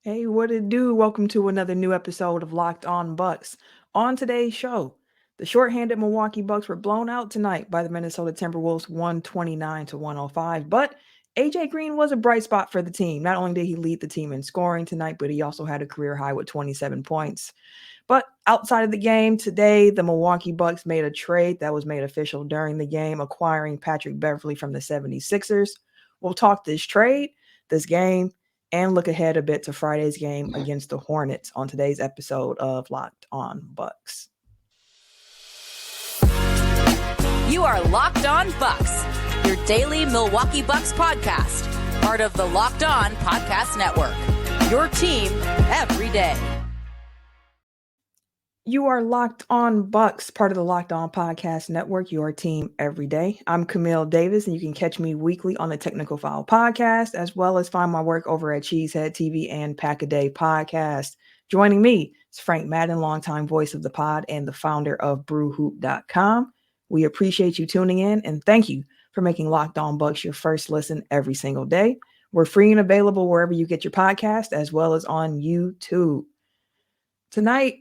Hey, what it do? Welcome to another new episode of Locked On Bucks. On today's show, the shorthanded Milwaukee Bucks were blown out tonight by the Minnesota Timberwolves 129 to 105, but AJ Green was a bright spot for the team. Not only did he lead the team in scoring tonight, but he also had a career high with 27 points. But outside of the game today, the Milwaukee Bucks made a trade that was made official during the game, acquiring Patrick Beverley from the 76ers. We'll talk this trade, this game, and look ahead a bit to Friday's game against the Hornets on today's episode of Locked On Bucks. You are Locked On Bucks, your daily Milwaukee Bucks podcast, part of the Locked On Podcast Network, your team every day. You are Locked On Bucks, part of the Locked On Podcast Network, your team every day. I'm Camille Davis, and you can catch me weekly on the Technical File podcast, as well as find my work over at Cheesehead TV and Pack a Day podcast. Joining me is Frank Madden, longtime voice of the pod and the founder of BrewHoop.com. We appreciate you tuning in, and thank you for making Locked On Bucks your first listen every single day. We're free and available wherever you get your podcast, as well as on YouTube. Tonight,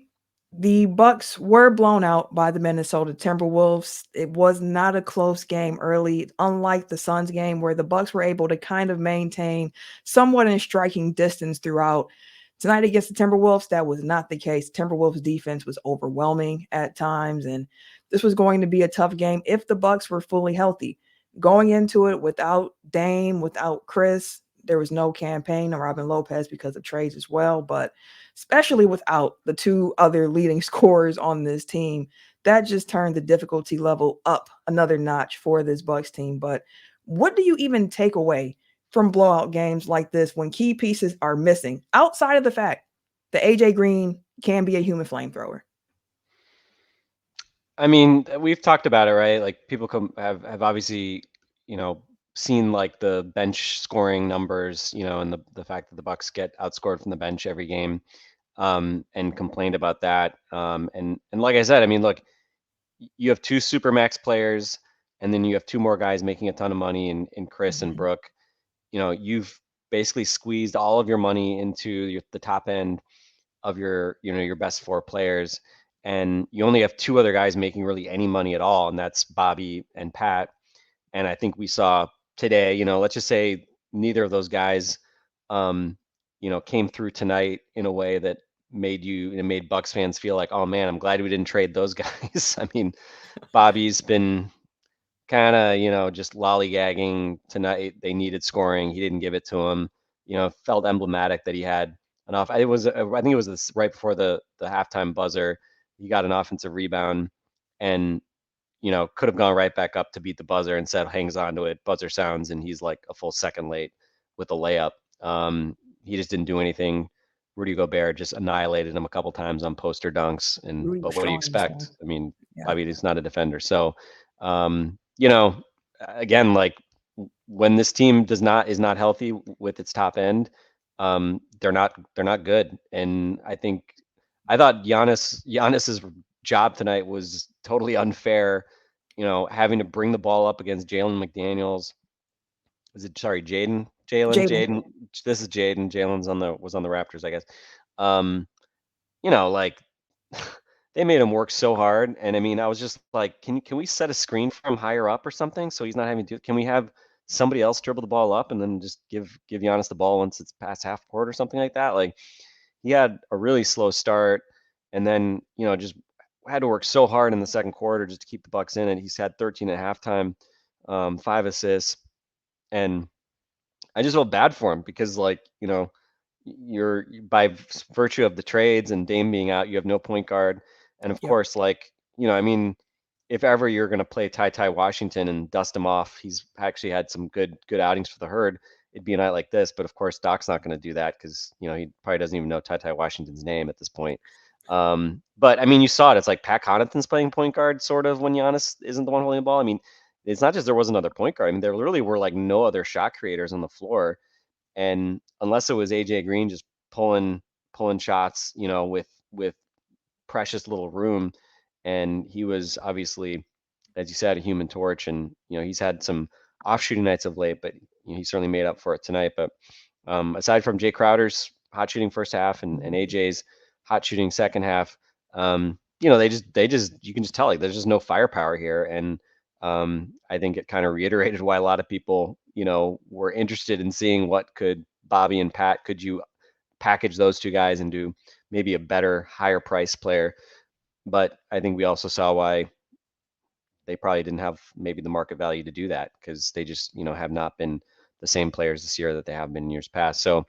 the Bucks were blown out by the Minnesota Timberwolves. It was not a close game early, unlike the Suns game where the Bucks were able to kind of maintain somewhat in striking distance throughout. Tonight against the Timberwolves, that was not the case. Timberwolves defense was overwhelming at times, and this was going to be a tough game if the Bucks were fully healthy. Going into it without Dame, without Khris, there was no campaign on Robin Lopez because of trades as well, but especially without the two other leading scorers on this team, that just turned the difficulty level up another notch for this Bucks team. But what do you even take away from blowout games like this when key pieces are missing, outside of the fact that AJ Green can be a human flamethrower? I mean, we've talked about it, right? Like people have obviously, seen like the bench scoring numbers, and the fact that the Bucks get outscored from the bench every game, and complained about that. And like I said, I mean, look, you have two supermax players, and then you have two more guys making a ton of money in Khris and Brooke. You've basically squeezed all of your money into the top end of your best four players, and you only have two other guys making really any money at all, and that's Bobby and Pat. And I think we saw today, let's just say neither of those guys, came through tonight in a way that made Bucks fans feel like, oh man, I'm glad we didn't trade those guys. I mean, Bobby's been kind of, just lollygagging tonight. They needed scoring. He didn't give it to him. Felt emblematic that he had enough. I think it was this right before the halftime buzzer. He got an offensive rebound and, could have gone right back up to beat the buzzer. Instead, hangs on to it. Buzzer sounds, and he's like a full second late with a layup. He just didn't do anything. Rudy Gobert just annihilated him a couple times on poster dunks. But what do you expect? I mean, Yeah. Bobby is not a defender. So, again, like when this team is not healthy with its top end, they're not good. And I thought Giannis's job tonight was totally unfair. Having to bring the ball up against Jalen McDaniels. Jaden? Jaden. This is Jaden. Jalen's was on the Raptors, I guess. Like they made him work so hard. And I mean, I was just like, can we set a screen from higher up or something so he's not having to can we have somebody else dribble the ball up and then just give Giannis the ball once it's past half court or something like that? Like he had a really slow start and then, just had to work so hard in the second quarter just to keep the Bucks in it. He's had 13 at halftime, 5 assists. And I just felt bad for him because you're by virtue of the trades and Dame being out, you have no point guard. And of course, I mean, if ever you're going to play Ty Washington and dust him off, he's actually had some good outings for the Herd. It'd be a night like this, but of course, Doc's not going to do that because he probably doesn't even know Ty Washington's name at this point. But I mean, you saw it. It's like Pat Connaughton's playing point guard, sort of, when Giannis isn't the one holding the ball. I mean, it's not just there was another point guard. I mean, there literally were like no other shot creators on the floor, and unless it was AJ Green just pulling shots, with precious little room. And he was obviously, as you said, a human torch. And, he's had some off shooting nights of late, but he certainly made up for it tonight. But aside from Jae Crowder's hot shooting first half and AJ's hot shooting second half. They just you can just tell like there's just no firepower here, and I think it kind of reiterated why a lot of people were interested in seeing what could Bobby and Pat, could you package those two guys and do maybe a better, higher price player. But I think we also saw why they probably didn't have maybe the market value to do that, because they just have not been the same players this year that they have been in years past. So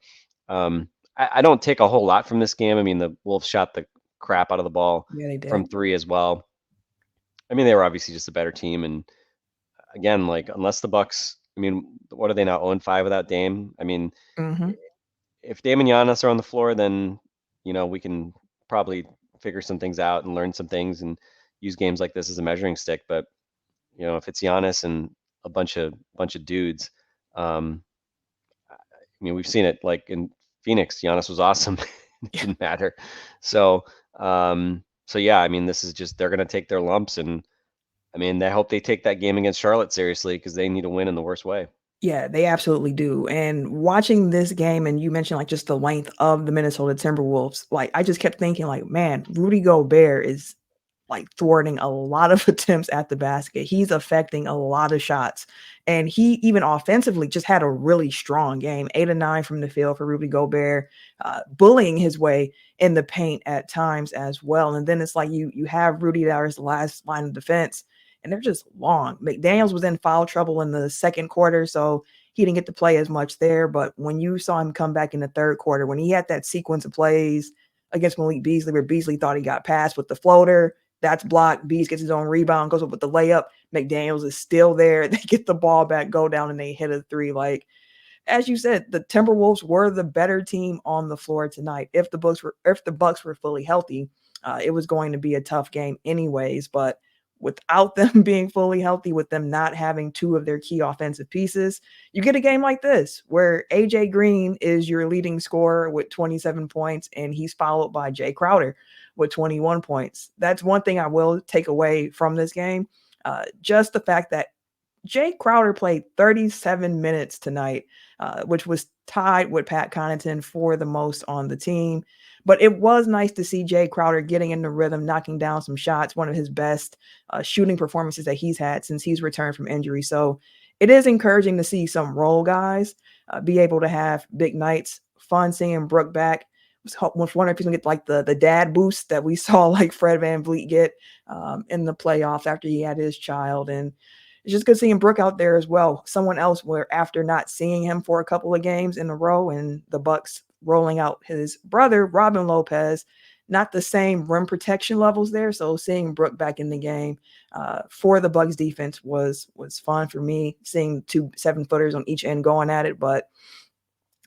I don't take a whole lot from this game. I mean, the Wolves shot the crap out of the ball from three as well. I mean, they were obviously just a better team. And again, like, unless the Bucks, I mean, what are they now, 0-5 without Dame? I mean, if Dame and Giannis are on the floor, then, we can probably figure some things out and learn some things and use games like this as a measuring stick. But, if it's Giannis and a bunch of dudes, I mean, we've seen it like in Phoenix. Giannis was awesome. It didn't matter. So yeah, I mean, this is just, they're going to take their lumps. And I mean, I hope they take that game against Charlotte seriously, because they need to win in the worst way. Yeah, they absolutely do. And watching this game, and you mentioned like just the length of the Minnesota Timberwolves, like I just kept thinking like, man, Rudy Gobert is like thwarting a lot of attempts at the basket. He's affecting a lot of shots. And he even offensively just had a really strong game, 8 of 9 from the field for Rudy Gobert, bullying his way in the paint at times as well. And then it's like you have Rudy there as the last line of defense, and they're just long. McDaniels was in foul trouble in the second quarter, so he didn't get to play as much there. But when you saw him come back in the third quarter, when he had that sequence of plays against Malik Beasley, where Beasley thought he got past with the floater, that's blocked. Beasley gets his own rebound, goes up with the layup. McDaniels is still there. They get the ball back, go down, and they hit a three. Like, as you said, the Timberwolves were the better team on the floor tonight. If the Bucks were fully healthy, it was going to be a tough game anyways. But without them being fully healthy, with them not having two of their key offensive pieces, you get a game like this where AJ Green is your leading scorer with 27 points, and he's followed by Jae Crowder with 21 points. That's one thing I will take away from this game. Just the fact that Jae Crowder played 37 minutes tonight, which was tied with Pat Connaughton for the most on the team. But it was nice to see Jae Crowder getting in the rhythm, knocking down some shots, one of his best shooting performances that he's had since he's returned from injury. So it is encouraging to see some role guys be able to have big nights. Fun seeing Brook back. Was wondering if he's gonna get like the dad boost that we saw like Fred VanVleet get in the playoffs after he had his child. And it's just good seeing Brook out there as well. Someone else where after not seeing him for a couple of games in a row, and the Bucks rolling out his brother, Robin Lopez, not the same rim protection levels there. So seeing Brook back in the game for the Bucks defense was fun for me, seeing 2 7-footers on each end going at it. But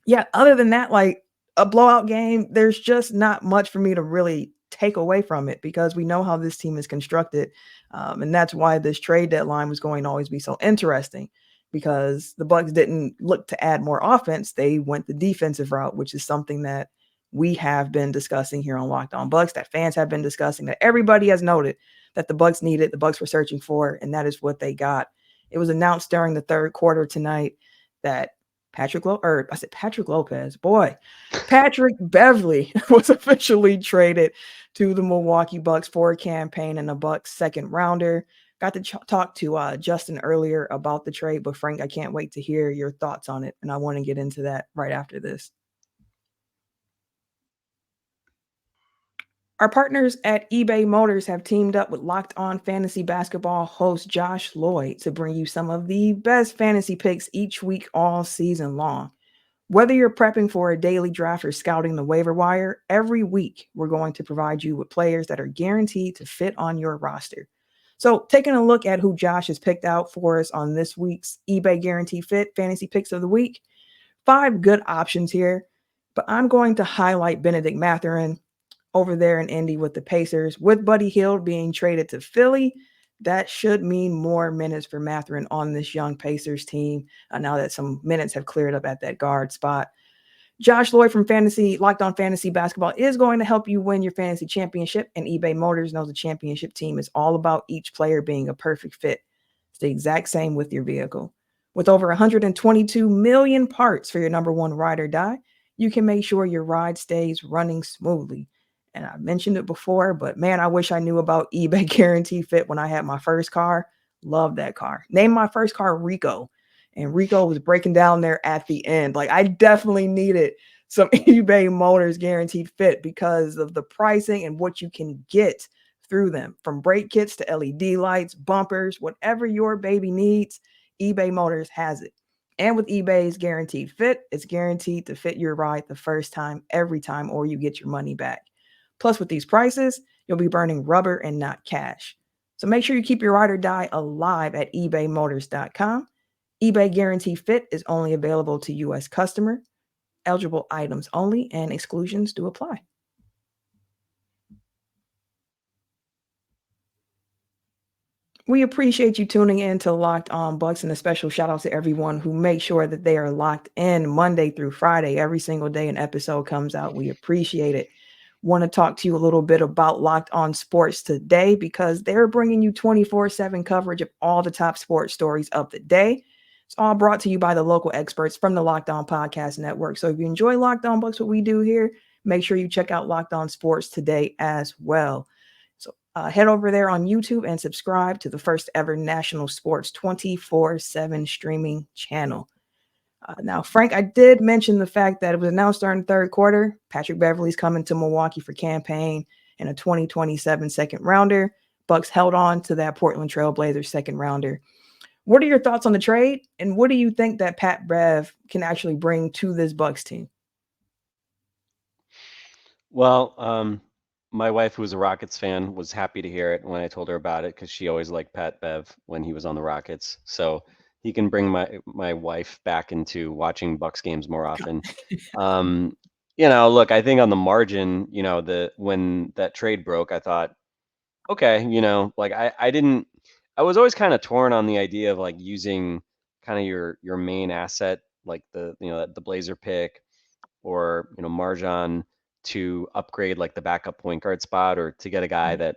yeah, other than that, like a blowout game, there's just not much for me to really take away from it, because we know how this team is constructed. And that's why this trade deadline was going to always be so interesting, because the Bucks didn't look to add more offense. They went the defensive route, which is something that we have been discussing here on Locked On Bucks, that fans have been discussing, that everybody has noted that the Bucks needed, the Bucks were searching for, and that is what they got. It was announced during the third quarter tonight that Patrick Beverley was officially traded to the Milwaukee Bucks for a campaign and a Bucks second rounder. Got to talk to Justin earlier about the trade, but Frank, I can't wait to hear your thoughts on it, and I want to get into that right after this. Our partners at eBay Motors have teamed up with Locked On Fantasy Basketball host Josh Lloyd to bring you some of the best fantasy picks each week all season long. Whether you're prepping for a daily draft or scouting the waiver wire, every week we're going to provide you with players that are guaranteed to fit on your roster. So taking a look at who Josh has picked out for us on this week's eBay Guarantee Fit Fantasy Picks of the Week, 5 good options here, but I'm going to highlight Benedict Mathurin over there in Indy with the Pacers. With Buddy Hield being traded to Philly, that should mean more minutes for Mathurin on this young Pacers team, now that some minutes have cleared up at that guard spot. Josh Lloyd from Locked On Fantasy Basketball is going to help you win your fantasy championship, and eBay Motors knows the championship team is all about each player being a perfect fit. It's the exact same with your vehicle. With over 122 million parts for your number one ride or die, you can make sure your ride stays running smoothly. And I mentioned it before, but man, I wish I knew about eBay Guarantee Fit when I had my first car. Love that car. Named my first car Rico. And Rico was breaking down there at the end. Like, I definitely needed some eBay Motors Guaranteed Fit because of the pricing and what you can get through them. From brake kits to LED lights, bumpers, whatever your baby needs, eBay Motors has it. And with eBay's Guaranteed Fit, it's guaranteed to fit your ride the first time, every time, or you get your money back. Plus, with these prices, you'll be burning rubber and not cash. So make sure you keep your ride or die alive at ebaymotors.com. eBay Guarantee Fit is only available to U.S. customer. Eligible items only, and exclusions do apply. We appreciate you tuning in to Locked On Bucks, and a special shout out to everyone who makes sure that they are locked in Monday through Friday. Every single day an episode comes out. We appreciate it. Want to talk to you a little bit about Locked On Sports today because they're bringing you 24/7 coverage of all the top sports stories of the day. It's all brought to you by the local experts from the Locked On Podcast Network. So if you enjoy Locked On Bucks, what we do here, make sure you check out Locked On Sports today as well. So head over there on YouTube and subscribe to the first ever national sports 24/7 streaming channel. Now, Frank, I did mention the fact that it was announced during the third quarter. Patrick Beverley's coming to Milwaukee for campaign and a 2027 second rounder. Bucks held on to that Portland Trailblazers second rounder. What are your thoughts on the trade? And what do you think that Pat Bev can actually bring to this Bucks team? Well, my wife, who was a Rockets fan, was happy to hear it when I told her about it because she always liked Pat Bev when he was on the Rockets. So he can bring my wife back into watching Bucks games more often. Look, I think on the margin, when that trade broke, I thought, okay, like I was always kind of torn on the idea of like using kind of your main asset, like the Blazer pick or Marjan to upgrade like the backup point guard spot, or to get a guy that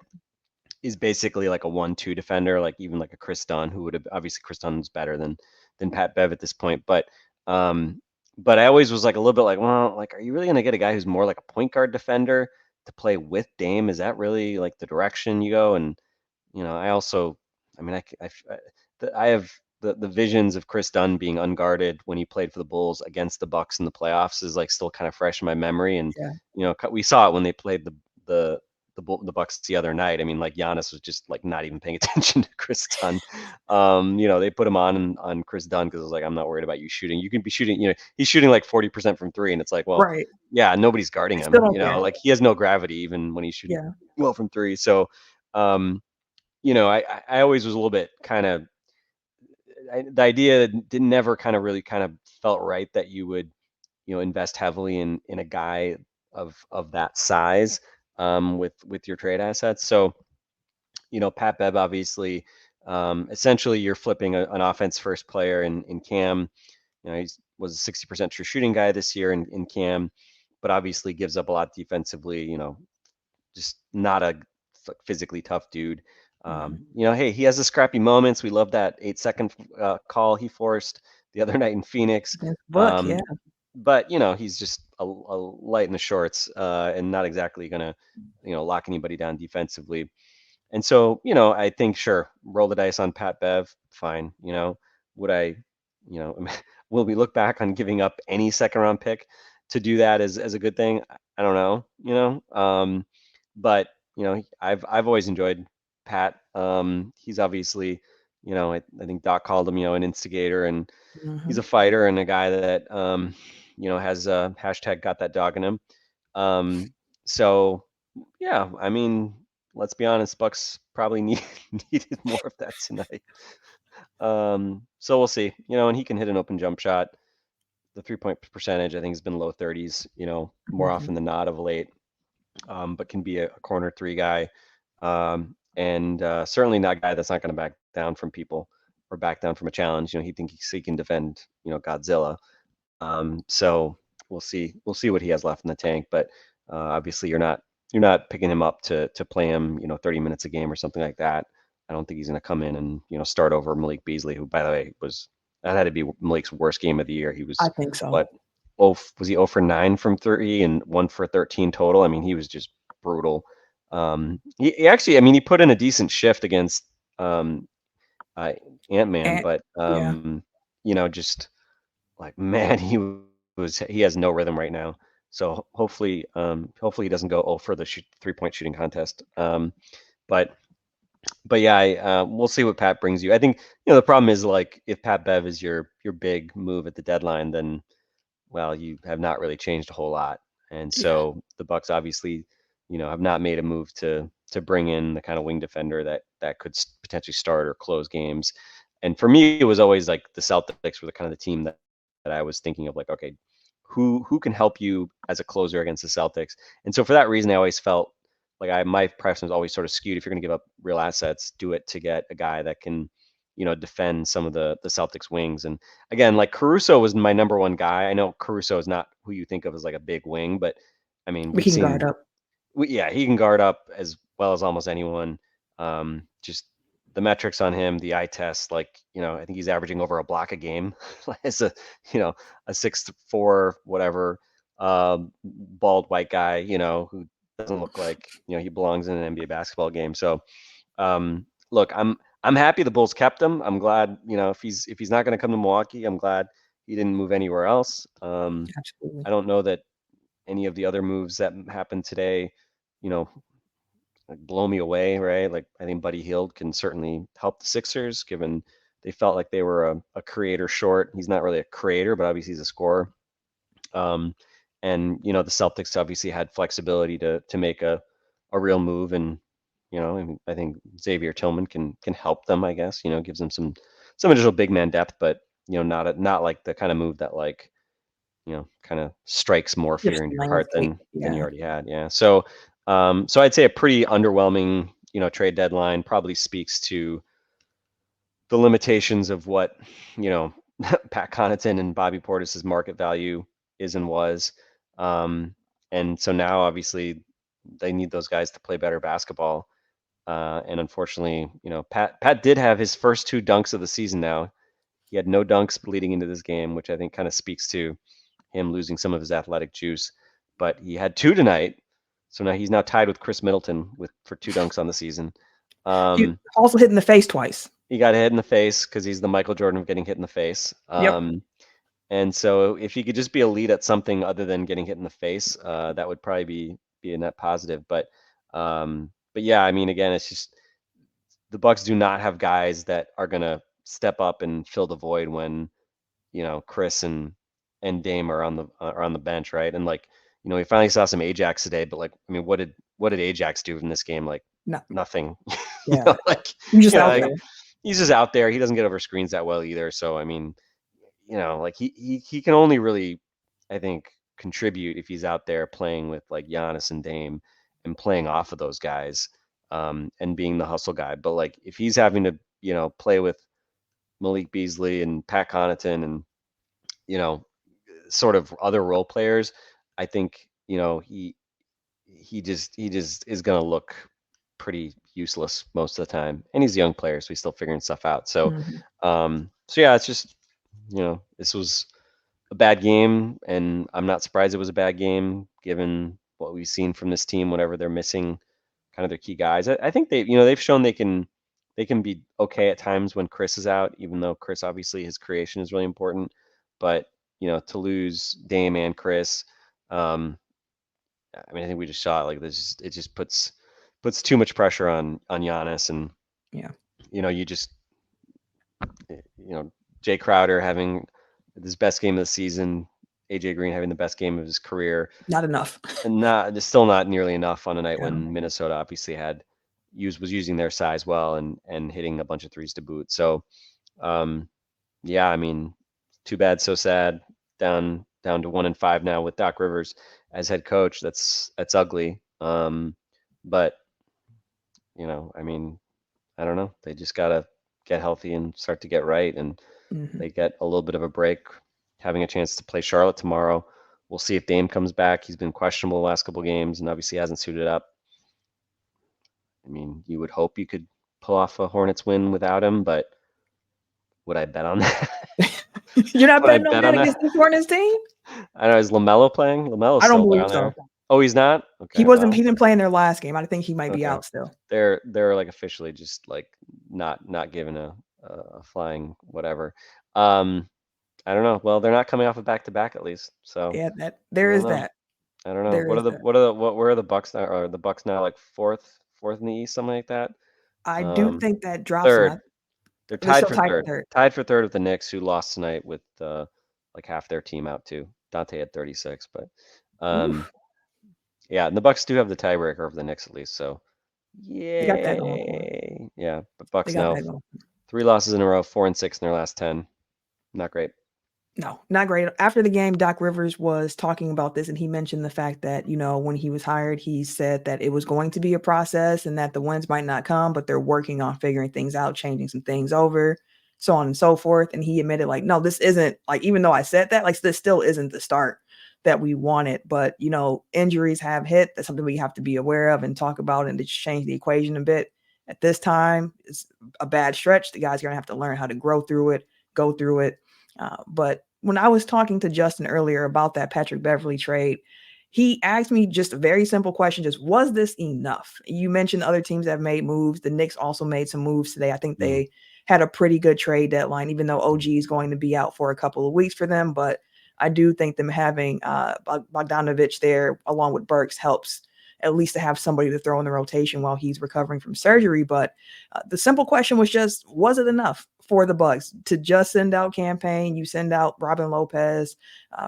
is basically like a 1-2 defender, like even like a Khris Dunn, who would have obviously Khris Dunn's better than Pat Bev at this point. But I always was like a little bit like, well, like, are you really gonna get a guy who's more like a point guard defender to play with Dame? Is that really like the direction you go? And I also, I mean, I have the visions of Khris Dunn being unguarded when he played for the Bulls against the Bucks in the playoffs is like still kind of fresh in my memory. And we saw it when they played the Bucks the other night. I mean, like Giannis was just like not even paying attention to Khris Dunn. They put him on Khris Dunn because it was like, I'm not worried about you shooting. You can be shooting. He's shooting like 40% from three, and it's like, well, Right. yeah, nobody's guarding him. Like he has no gravity even when he's shooting well from three. So, I always was a little bit kind of. The idea didn't never kind of really kind of felt right that you would, invest heavily in a guy of that size with your trade assets. So, Pat Bev, obviously, essentially you're flipping an offense first player in Cam. He was a 60% true shooting guy this year in Cam, but obviously gives up a lot defensively, just not a physically tough dude. Hey, he has the scrappy moments. We love that 8-second call he forced the other night in Phoenix. Buck, But he's just a light in the shorts and not exactly gonna lock anybody down defensively. And so I think sure, roll the dice on Pat Bev, fine. Would I will we look back on giving up any second round pick to do that as a good thing? I don't know. But I've always enjoyed Pat. He's obviously, I think Doc called him, an instigator, and he's a fighter and a guy that, has a hashtag got that dog in him. So yeah, I mean, let's be honest, Bucks probably needed more of that tonight. So we'll see, and he can hit an open jump shot. The 3-point percentage, I think, has been low 30s, more often than not of late. But can be a corner three guy. And certainly not a guy that's not going to back down from people or back down from a challenge. He thinks he can defend, Godzilla. So we'll see what he has left in the tank. But obviously, you're not picking him up to play him, 30 minutes a game or something like that. I don't think he's going to come in and start over Malik Beasley, who, by the way, that had to be Malik's worst game of the year. He was, I think so. was he 0 for 9 from 3 and 1 for 13 total? I mean, he was just brutal. He actually, I mean, he put in a decent shift against Ant-Man, And but yeah, just like man, he has no rhythm right now. So hopefully he doesn't go 0 for the 3-point shooting contest. But yeah, we'll see what Pat brings you. I think the problem is like if Pat Bev is your big move at the deadline, then well, you have not really changed a whole lot. And yeah, so the Bucks obviously, have not made a move to bring in the kind of wing defender that could potentially start or close games. And for me, it was always like the Celtics were the kind of the team that I was thinking of, like, okay, who can help you as a closer against the Celtics? And so for that reason, I always felt like my preference was always sort of skewed. If you're going to give up real assets, do it to get a guy that can, defend some of the Celtics wings. And again, like Caruso was my number one guy. I know Caruso is not who you think of as like a big wing, but I mean, we we've can guard seen, up. yeah, he can guard up as well as almost anyone. Just the metrics on him, the eye test, like, I think he's averaging over a block a game as a, a 6'4", whatever, bald white guy, who doesn't look like, he belongs in an NBA basketball game. So, look, I'm happy the Bulls kept him. I'm glad, if he's not going to come to Milwaukee, I'm glad he didn't move anywhere else. Absolutely. I don't know that any of the other moves that happened today, like blow me away, right? Like I think Buddy Hield can certainly help the Sixers, given they felt like they were a creator short. He's not really a creator, but obviously he's a scorer. And the Celtics obviously had flexibility to make a real move, and I think Xavier Tillman can help them. I guess gives them some additional big man depth, but not like the kind of move that like kind of strikes more Just fear into your heart landscape. than you Yeah. already had. Yeah. So I'd say a pretty underwhelming trade deadline. Probably speaks to the limitations of what Pat Connaughton and Bobby Portis's market value is and was. And so now obviously they need those guys to play better basketball. And unfortunately, Pat did have his first 2 dunks of the season now. He had no dunks leading into this game, which I think kind of speaks to him losing some of his athletic juice. But he had 2 tonight. So now he's tied with Khris Middleton for 2 dunks on the season. He also hit in the face twice. He got hit in the face because he's the Michael Jordan of getting hit in the face. Yep. And so if he could just be elite at something other than getting hit in the face, that would probably be a net positive. But yeah, I mean, again, it's just the Bucks do not have guys that are gonna step up and fill the void when Khris and Dame are on the bench, right? And like we finally saw some Ajax today, but like I mean, what did Ajax do in this game? Like No. nothing. Yeah. Like He's just out like, there. he's just out there. He doesn't get over screens that well either. So I mean, like he can only really, I think, contribute if he's out there playing with like Giannis and Dame and playing off of those guys, and being the hustle guy. But like if he's having to, play with Malik Beasley and Pat Connaughton and sort of other role players, I think he just is gonna look pretty useless most of the time. And he's a young player, so he's still figuring stuff out. So so yeah, it's just this was a bad game, and I'm not surprised it was a bad game given what we've seen from this team whenever they're missing kind of their key guys. I think they've shown they can be okay at times when Khris is out, even though Khris obviously his creation is really important. But to lose Dame and Khris, I mean, I think we just saw it. Like this, it just puts too much pressure on Giannis, and Yeah. you just Jae Crowder having his best game of the season, AJ Green having the best game of his career, Not enough. and it's still not nearly enough on a night Yeah. when Minnesota obviously was using their size well and hitting a bunch of threes to boot. So, yeah, I mean, too bad, so sad. Down to 1-5 now with Doc Rivers as head coach. That's ugly. But I mean, I don't know. They just gotta get healthy and start to get right, and they get a little bit of a break, having a chance to play Charlotte tomorrow. We'll see if Dame comes back. He's been questionable the last couple games, and obviously hasn't suited up. I mean, you would hope you could pull off a Hornets win without him, but would I bet on that? You're not Would I betting on bet that on that? against this Hornets team? I know. Is LaMelo playing? LaMelo's I don't still believe down so. there. Oh, he's not? He Okay, wasn't. well, He didn't play in their last game. I think he might be okay. out still. They're like officially just like not giving a flying whatever. I don't know. Well, they're not coming off a back-to-back at least, so Yeah, that I there don't is know. that. I don't know. There is that. Where are the Bucks now? Are the Bucks now like fourth in the East, something like that? I do Um, think that drops them. Third. They're They're tied still for tied for third. third. Tied for third with the Knicks, who lost tonight with like half their team out too. Dante had 36, but Oof, yeah, and the Bucks do have the tiebreaker over the Knicks at least, so they got that going for them. yay. Yeah, but They Bucks got now that going. 3 losses in a row, 4-6 in their last 10. Not great. No, not great. After the game, Doc Rivers was talking about this, and he mentioned the fact that, when he was hired, he said that it was going to be a process and that the wins might not come, but they're working on figuring things out, changing some things over, so on and so forth. And he admitted, like, no, this isn't, like, even though I said that, like, this still isn't the start that we wanted. But, injuries have hit. That's something we have to be aware of and talk about and to change the equation a bit. At this time, it's a bad stretch. The guys are going to have to learn how to grow through it, go through it. But when I was talking to Justin earlier about that Patrick Beverley trade, he asked me just a very simple question, just was this enough? You mentioned other teams that have made moves. The Knicks also made some moves today. I think they had a pretty good trade deadline, even though OG is going to be out for a couple of weeks for them. But I do think them having Bogdanovich there along with Burks helps at least to have somebody to throw in the rotation while he's recovering from surgery. But the simple question was just, was it enough for the Bucks to just send out campaign? You send out Robin Lopez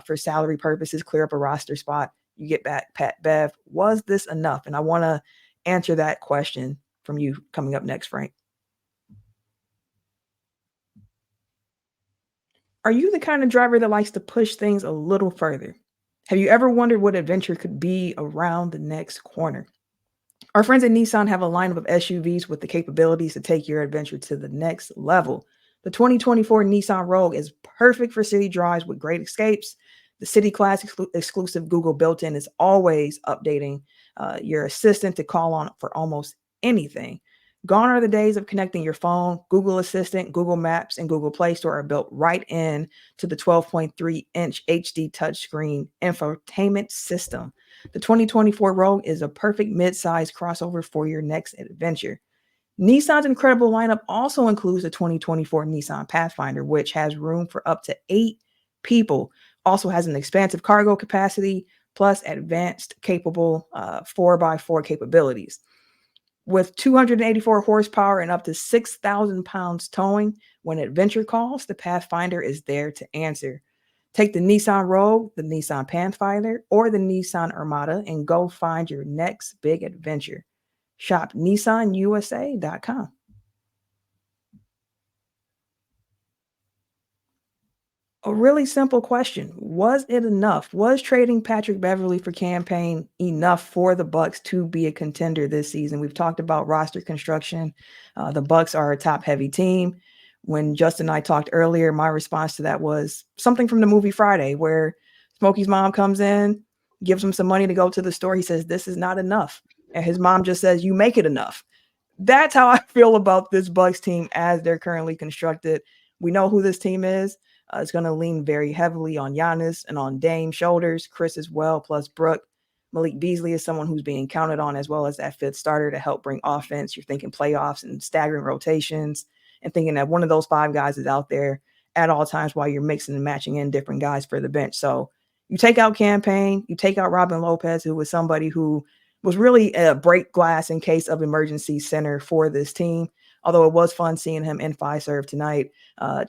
for salary purposes, clear up a roster spot. You get back Pat Bev. Was this enough? And I want to answer that question from you coming up next, Frank. Are you the kind of driver that likes to push things a little further? Have you ever wondered what adventure could be around the next corner? Our friends at Nissan have a lineup of SUVs with the capabilities to take your adventure to the next level. The 2024 Nissan Rogue is perfect for city drives with great escapes. The City Class exclusive Google built-in is always updating your assistant to call on for almost anything. Gone are the days of connecting your phone. Google Assistant, Google Maps, and Google Play Store are built right in to the 12.3-inch HD touchscreen infotainment system. The 2024 Rogue is a perfect mid-size crossover for your next adventure. Nissan's incredible lineup also includes the 2024 Nissan Pathfinder, which has room for up to 8 people. Also has an expansive cargo capacity, plus advanced capable 4x4 capabilities. With 284 horsepower and up to 6,000 pounds towing, when adventure calls, the Pathfinder is there to answer. Take the Nissan Rogue, the Nissan Pathfinder, or the Nissan Armada and go find your next big adventure. Shop nissanusa.com. A really simple question. Was it enough? Was trading Patrick Beverley for campaign enough for the Bucks to be a contender this season? We've talked about roster construction. The Bucks are a top-heavy team. When Justin and I talked earlier, my response to that was something from the movie Friday, where Smokey's mom comes in, gives him some money to go to the store. He says, "This is not enough." And his mom just says, "You make it enough." That's how I feel about this Bucks team as they're currently constructed. We know who this team is. It's going to lean very heavily on Giannis and on Dame's shoulders, Khris as well, plus Brooke. Malik Beasley is someone who's being counted on as well as that fifth starter to help bring offense. You're thinking playoffs and staggering rotations and thinking that one of those 5 guys is out there at all times while you're mixing and matching in different guys for the bench. So you take out Campaign, you take out Robin Lopez, who was somebody who was really a break glass in case of emergency center for this team. Although it was fun seeing him in Fiserv tonight,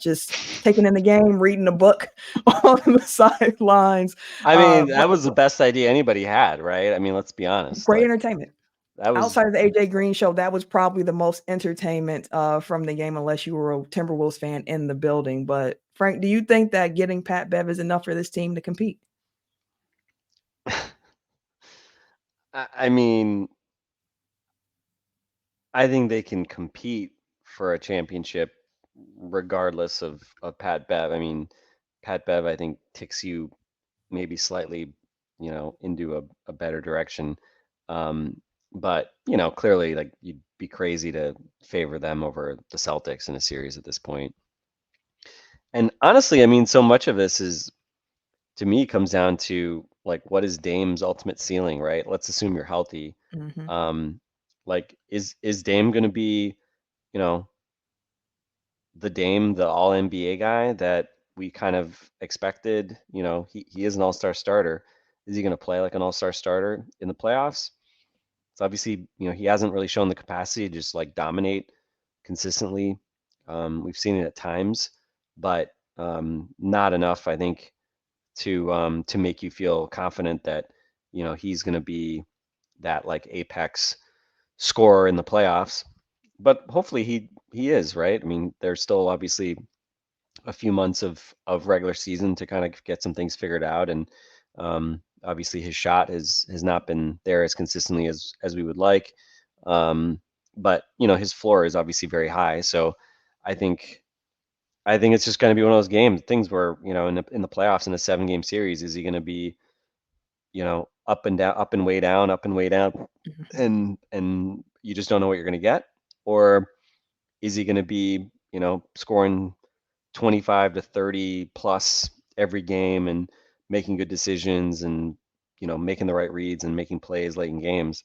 just taking in the game, reading a book on the sidelines. I mean, that was the best idea anybody had, right? I mean, let's be honest. Great Like, entertainment. that was Outside of the AJ Green show, that was probably the most entertainment from the game, unless you were a Timberwolves fan in the building. But Frank, do you think that getting Pat Bev is enough for this team to compete? I mean, I think they can compete for a championship regardless of Pat Bev. I mean, Pat Bev, I think, ticks you maybe slightly, into a better direction. But, clearly, like, you'd be crazy to favor them over the Celtics in a series at this point. And honestly, I mean, so much of this is, to me, comes down to like, what is Dame's ultimate ceiling, right? Let's assume you're healthy. Mhm. Like, is Dame going to be, you know, the Dame, the All NBA guy that we kind of expected? You know, he is an All-Star starter. Is he going to play like an All-Star starter in the playoffs? It's obviously, he hasn't really shown the capacity to just like dominate consistently. We've seen it at times, but not enough, I think, to make you feel confident that he's going to be that like apex scorer in the playoffs. But hopefully he is, right. I mean, there's still obviously a few months of regular season to kind of get some things figured out, and obviously his shot has not been there as consistently as we would like. Um, but his floor is obviously very high, so I think I think it's just going to be one of those things where in the playoffs in a 7-game series, is he going to be up and down, up and way down, up and way down, Mhm. and you just don't know what you're going to get, or is he going to be scoring 25 to 30 plus every game and making good decisions and making the right reads and making plays late in games?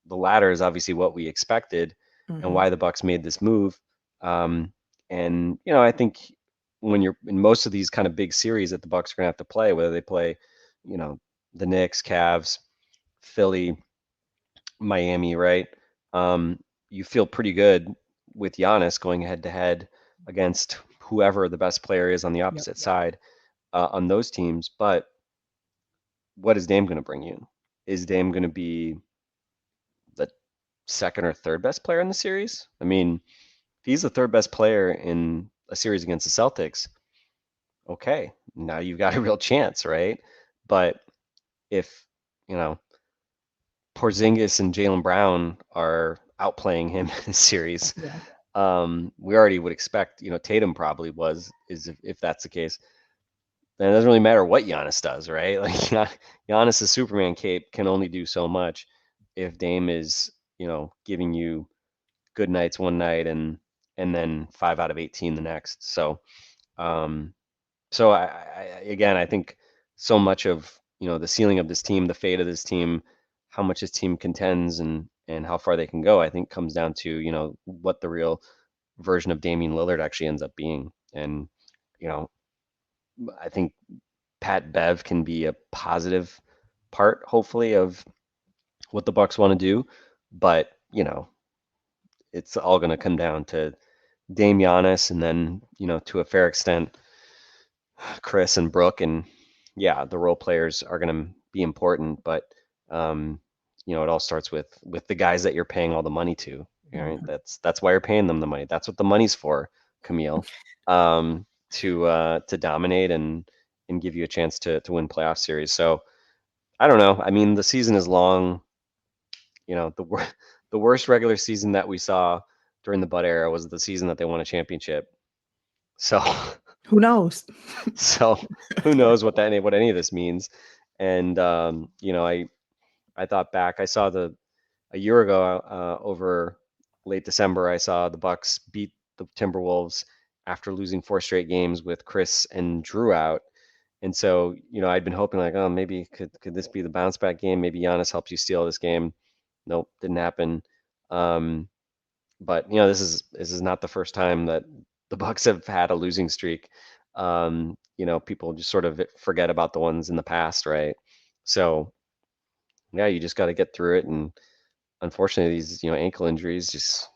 The latter is obviously what we expected and Mhm. why the Bucks made this move. Um, and I think when you're in most of these kind of big series that the Bucks are going to have to play, whether they play, you know, the Knicks, Cavs, Philly, Miami, right? You feel pretty good with Giannis going head to head against whoever the best player is on the Yep. opposite side on those teams. But what is Dame going to bring you? Is Dame going to be the second or third best player in the series? I mean, if he's the third best player in a series against the Celtics, okay, now you've got a real chance, right? But if, you know, Porzingis and Jaylen Brown are outplaying him in the series, Yeah. we already would expect, Tatum probably is if that's the case, then it doesn't really matter what Giannis does, right? Like Giannis's Superman cape can only do so much if Dame is, giving you good nights one night and then 5 out of 18 the next. Um, so again, I think so much of the ceiling of this team, the fate of this team, how much this team contends and how far they can go, I think comes down to what the real version of Damian Lillard actually ends up being. And you know, I think Pat Bev can be a positive part, hopefully, of what the Bucks want to do, but it's all going to come down to Dame, Giannis, and then to a fair extent Khris and Brooke, and yeah, the role players are going to be important, but um, it all starts with the guys that you're paying all the money to. Right? Mhm. That's why you're paying them the money. That's what the money's for, Camille, to dominate and give you a chance to win playoff series. So I don't know. I mean, the season is long. The worst regular season that we saw during the Bud era was the season that they won a championship. So Who knows? so who knows what any of this means? And I thought back. I saw a year ago over late December. I saw the Bucks beat the Timberwolves after losing 4 straight games with Khris and Drew out. And so I'd been hoping like, oh, maybe could this be the bounce back game? Maybe Giannis helps you steal this game. Nope, didn't happen. Um, but this is not the first time that the Bucks have had a losing streak. People just sort of forget about the ones in the past, right? So yeah, you just got to get through it. And unfortunately, these ankle injuries just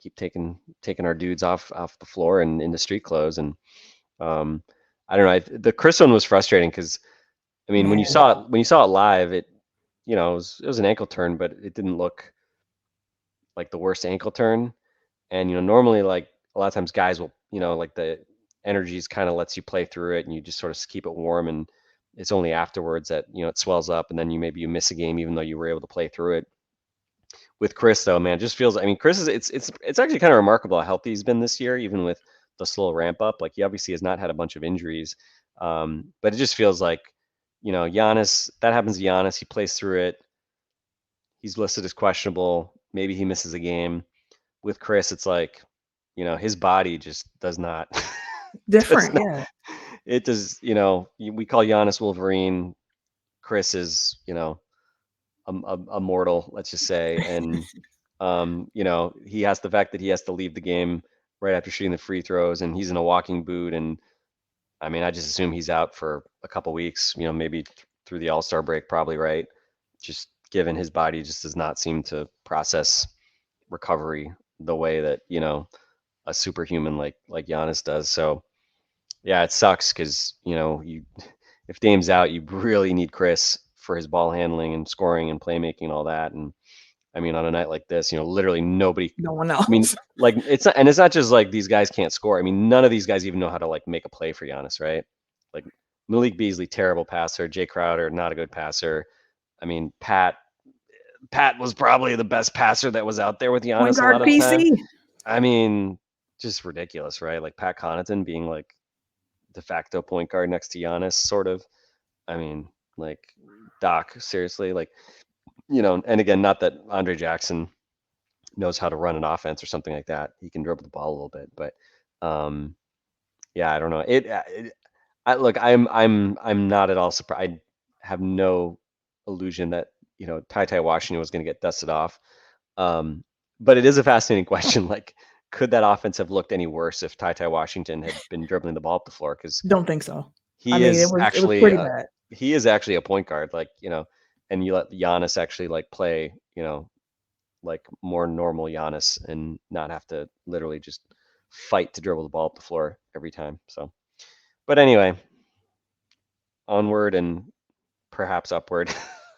keep taking our dudes off the floor and into street clothes. And um, I don't know. The Khris one was frustrating because I mean, when Man. you saw it live, it was an ankle turn, but it didn't look like the worst ankle turn. And normally, like a lot of times, guys will, like the energies kind of lets you play through it, and you just sort of keep it warm. And it's only afterwards that it swells up, and then maybe you miss a game, even though you were able to play through it. With Khris, though, man, it just feels. I mean, Khris is it's actually kind of remarkable how healthy he's been this year, even with the slow ramp up. Like he obviously has not had a bunch of injuries, but it just feels like Giannis. That happens to Giannis. He plays through it. He's listed as questionable. Maybe he misses a game. With Khris, it's like his body just does not Different, yeah. It does, we call Giannis Wolverine. Khris is, a mortal, let's just say. And, he has the fact that he has to leave the game right after shooting the free throws, and he's in a walking boot. And I mean, I just assume he's out for a couple weeks, maybe through the All-Star break, probably, right? Just given his body just does not seem to process recovery the way that, a superhuman like Giannis does. So yeah, it sucks because, if Dame's out, you really need Khris for his ball handling and scoring and playmaking and all that. And I mean, on a night like this, literally nobody. No one I mean, else. like it's not just like these guys can't score. I mean, none of these guys even know how to like make a play for Giannis, right? Like Malik Beasley, terrible passer. Jae Crowder, not a good passer. I mean, Pat was probably the best passer that was out there with Point Giannis a guard lot of the time. PC. I mean, just ridiculous, right? Like Pat Connaughton being like de facto point guard next to Giannis, sort of. I mean, like Doc, seriously, like, and again, not that Andre Jackson knows how to run an offense or something like that. He can dribble the ball a little bit, but yeah, I don't know. Look, I'm not at all surprised. I have no illusion that Ty Washington was going to get dusted off. But it is a fascinating question. Like, could that offense have looked any worse if Ty Washington had been dribbling the ball up the floor? Because Don't think so. he I mean, is it was actually pretty bad. he is actually a point guard. Like, and you let Giannis actually like play, like more normal Giannis and not have to literally just fight to dribble the ball up the floor every time. So, but anyway, onward and perhaps upward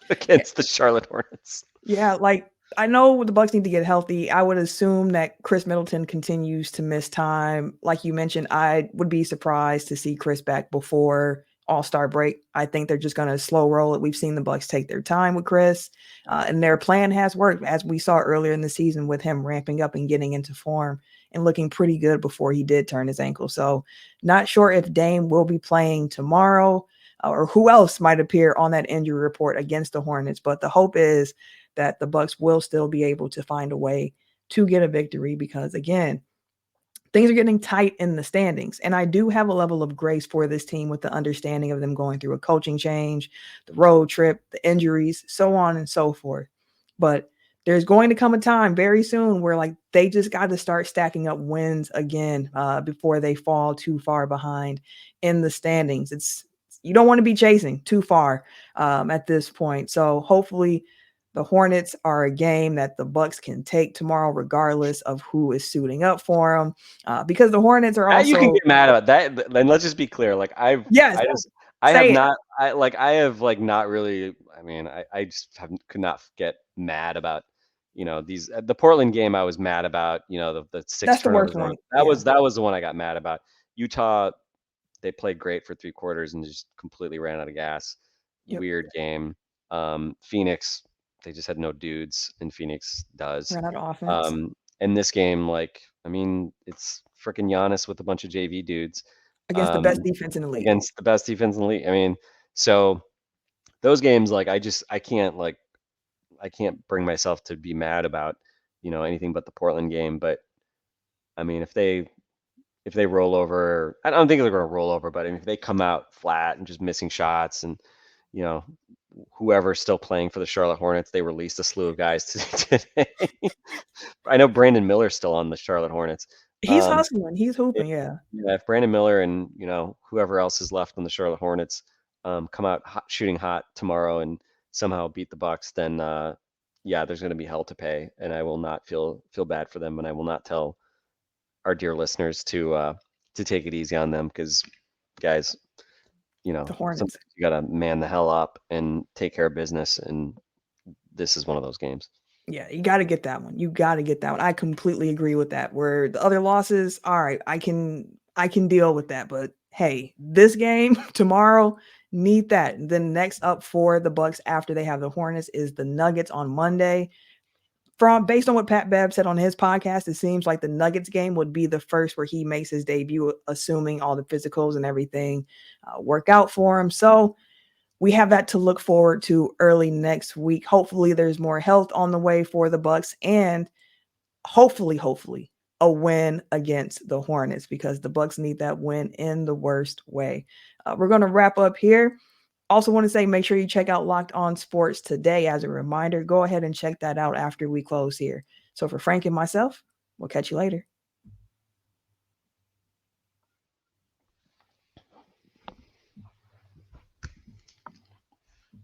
against the Charlotte Hornets. Yeah, like I know the Bucks need to get healthy. I would assume that Khris Middleton continues to miss time. Like you mentioned, I would be surprised to see Khris back before All-Star break. I think they're just going to slow roll it. We've seen the Bucks take their time with Khris, and their plan has worked, as we saw earlier in the season with him ramping up and getting into form and looking pretty good before he did turn his ankle. So not sure if Dame will be playing tomorrow or who else might appear on that injury report against the Hornets. But the hope is that the Bucks will still be able to find a way to get a victory because, again, things are getting tight in the standings. And I do have a level of grace for this team with the understanding of them going through a coaching change, the road trip, the injuries, so on and so forth. But there's going to come a time very soon where like they just got to start stacking up wins again before they fall too far behind in the standings. You don't want to be chasing too far at this point. So hopefully the Hornets are a game that the Bucks can take tomorrow, regardless of who is suiting up for them, because the Hornets are also. You can get mad about that. Then let's just be clear. Like I have not really. I mean, I just could not get mad about. The Portland game. I was mad about. The six. That's the worst one. That was the one I got mad about. Utah, they played great for 3 quarters and just completely ran out of gas. Yep. Weird game. Phoenix, they just had no dudes, and Phoenix does. Ran out of offense. And this game, it's freaking Giannis with a bunch of JV dudes against the best defense in the league. Against the best defense in the league. I mean, so those games, I can't bring myself to be mad about, anything but the Portland game. But I mean, if they roll over, I don't think they're going to roll over, but I mean, if they come out flat and just missing shots and, whoever's still playing for the Charlotte Hornets, they released a slew of guys today. I know Brandon Miller's still on the Charlotte Hornets. He's hustling. He's hooping, yeah. If Brandon Miller and, whoever else is left on the Charlotte Hornets come out shooting hot tomorrow and somehow beat the Bucks, then, there's going to be hell to pay. And I will not feel bad for them. And I will not tell our dear listeners to take it easy on them because, guys, the Hornets, you got to man the hell up and take care of business. And this is one of those games. Yeah, you got to get that one. You got to get that one. I completely agree with that. Where the other losses, all right, I can deal with that. But hey, this game tomorrow, need that. And then next up for the Bucks after they have the Hornets is the Nuggets on Monday. Based on what Pat Bev said on his podcast, it seems like the Nuggets game would be the first where he makes his debut, assuming all the physicals and everything work out for him. So we have that to look forward to early next week. Hopefully there's more health on the way for the Bucks, and hopefully a win against the Hornets because the Bucks need that win in the worst way. We're going to wrap up here. Also want to say, make sure you check out Locked On Sports today. As a reminder, go ahead and check that out after we close here. So for Frank and myself, we'll catch you later.